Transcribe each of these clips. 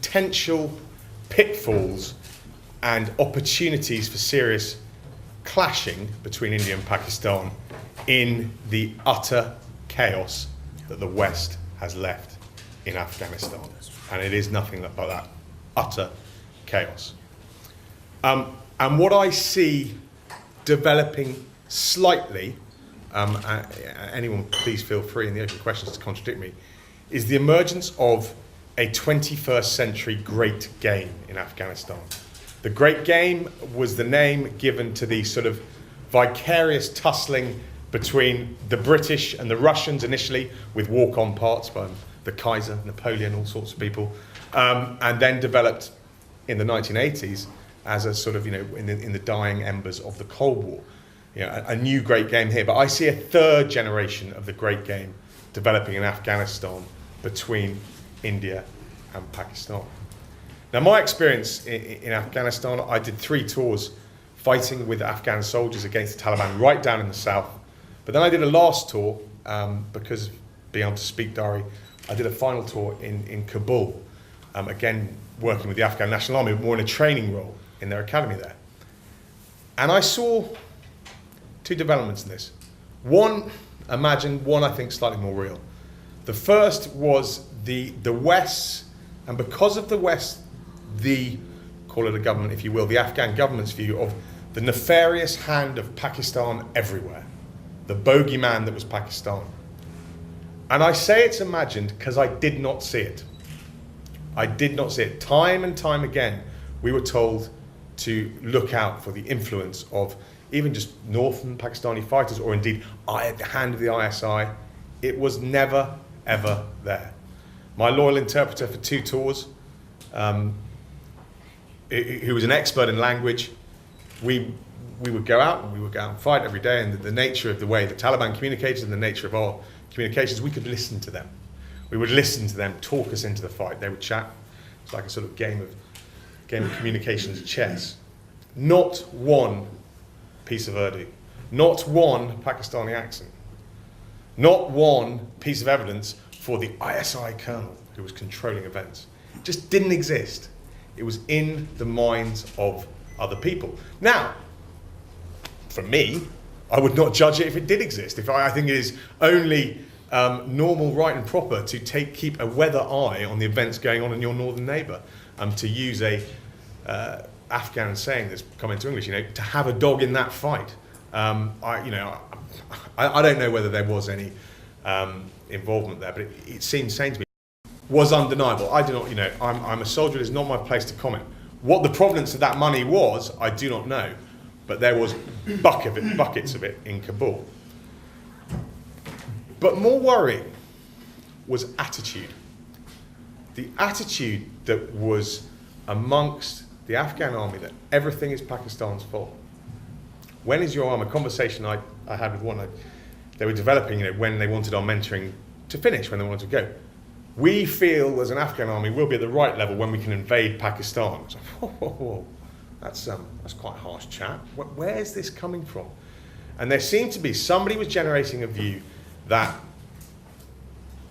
potential pitfalls and opportunities for serious clashing between India and Pakistan in the utter chaos that the West has left in Afghanistan. And it is nothing but that, utter chaos. And what I see developing slightly, anyone please feel free in the open questions to contradict me, is the emergence of a 21st century great game in Afghanistan. The Great Game was the name given to the sort of vicarious tussling between the British and the Russians initially, with walk-on parts by the Kaiser, Napoleon, all sorts of people, and then developed in the 1980s as a sort of, in the dying embers of the Cold War. A new great game here. But I see a third generation of the Great Game developing in Afghanistan between India and Pakistan. Now, my experience in Afghanistan, I did 3 tours fighting with Afghan soldiers against the Taliban right down in the south. But then I did a last tour, because of being able to speak Dari, I did a final tour in Kabul, again working with the Afghan National Army, more in a training role in their academy there. And I saw 2 developments in this. One I think slightly more real. The first was the West's, and because of the West, call it a government if you will, the Afghan government's view of the nefarious hand of Pakistan everywhere, the bogeyman that was Pakistan. And I say it's imagined because I did not see it. I did not see it. Time and time again, we were told to look out for the influence of even just northern Pakistani fighters, or indeed the hand of the ISI. It was never, ever there. My loyal interpreter for 2 tours, who was an expert in language, we would go out and fight every day, and the nature of the way the Taliban communicated and the nature of our communications, we could listen to them. We would listen to them talk us into the fight. They would chat. It's like a sort of game of communications chess. Not one piece of Urdu, not one Pakistani accent, not one piece of evidence for the ISI colonel who was controlling events. It just didn't exist. It was in the minds of other people. Now, for me, I would not judge it if it did exist. I think it is only normal, right and proper to keep a weather eye on the events going on in your northern neighbour. To use a Afghan saying that's come into English, to have a dog in that fight. I don't know whether there was any involvement there, but it seems sane to me. Was undeniable. I do not, I'm a soldier. It's not my place to comment. What the provenance of that money was, I do not know, but there was buckets of it in Kabul. But more worrying was attitude. The attitude that was amongst the Afghan army that everything is Pakistan's fault. When is your arm? A conversation I had with one, they were developing, when they wanted our mentoring to finish, when they wanted to go. We feel as an Afghan army we'll be at the right level when we can invade Pakistan. I was like, whoa. That's quite a harsh chat. Where's this coming from? And there seemed to be, somebody was generating a view that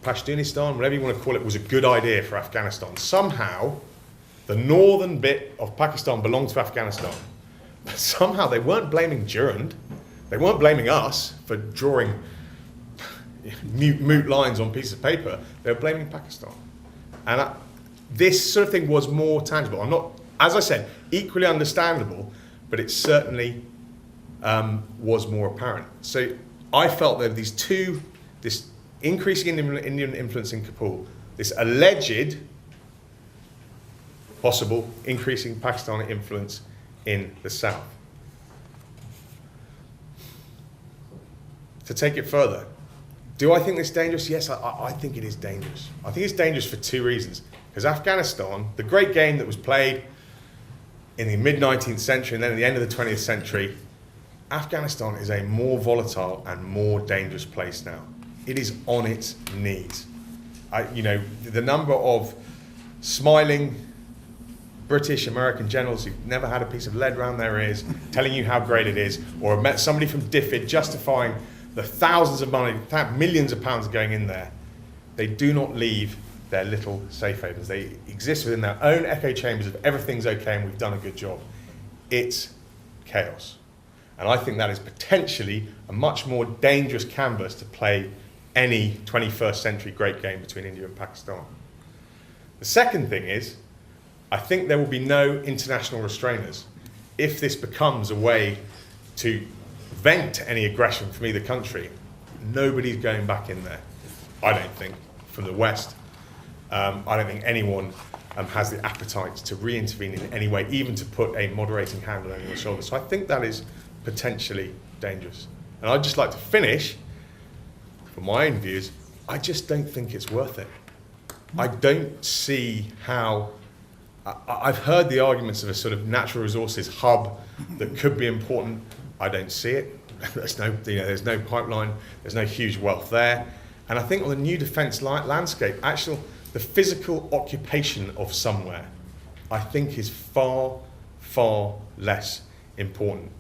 Pashtunistan, whatever you want to call it, was a good idea for Afghanistan. Somehow, the northern bit of Pakistan belonged to Afghanistan. But somehow they weren't blaming Durand. They weren't blaming us for drawing moot lines on pieces of paper. They were blaming Pakistan. And this sort of thing was more tangible. I'm not, as I said, equally understandable, but it certainly was more apparent. So I felt that this increasing Indian influence in Kabul, this alleged possible increasing Pakistani influence in the south. To take it further, do I think this is dangerous? Yes, I think it is dangerous. I think it's dangerous for 2 reasons. Because Afghanistan, the great game that was played in the mid-19th century and then at the end of the 20th century, Afghanistan is a more volatile and more dangerous place now. It is on its knees. The number of smiling British, American generals who've never had a piece of lead round their ears telling you how great it is, or met somebody from DFID justifying the thousands of money, millions of pounds going in there. They do not leave their little safe havens. They exist within their own echo chambers of everything's okay and we've done a good job. It's chaos. And I think that is potentially a much more dangerous canvas to play any 21st century great game between India and Pakistan. The second thing is, I think there will be no international restrainers. If this becomes a way to vent any aggression from either country, nobody's going back in there, I don't think, from the West. I don't think anyone has the appetite to re-intervene in any way, even to put a moderating hand on anyone's shoulder. So I think that is potentially dangerous. And I'd just like to finish, from my own views, I just don't think it's worth it. I don't see how, I've heard the arguments of a sort of natural resources hub that could be important. I don't see it. There's no pipeline, there's no huge wealth there. And I think on the new defence landscape, actually, the physical occupation of somewhere, I think is far, far less important.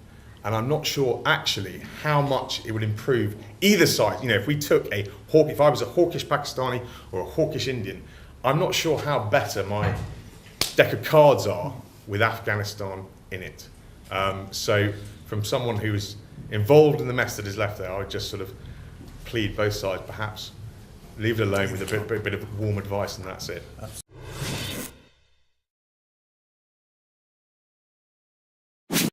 And I'm not sure actually how much it would improve either side. If we took if I was a hawkish Pakistani or a hawkish Indian, I'm not sure how better my deck of cards are with Afghanistan in it. So from someone who's involved in the mess that is left there, I would just sort of plead both sides, perhaps leave it alone with a bit of warm advice, and that's it.